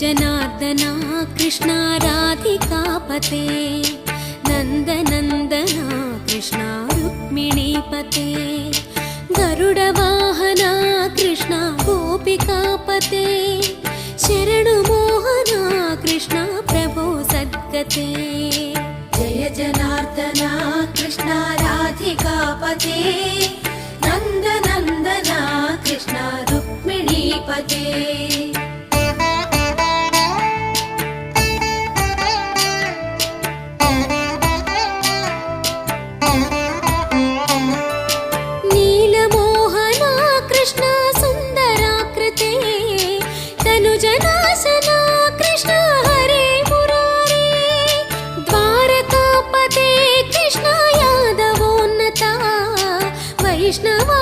जनार्दना कृष्णा राधिकापते नन्दनन्दना कृष्णा रुक्मिणीपते गरुडवाहना कृष्णा गोपिकापते शरणुमोहना कृष्णा प्रभो सद्गते जय जनार्दना कृष्णा राधिकापते नन्दनन्दना कृष्णा रुक्मिणीपते नीलमोहना कृष्णा सुन्दराकृते तनुजनाशना कृष्णा हरे मुरारे द्वारकापते कृष्णा यादवोन्नता वैष्णवा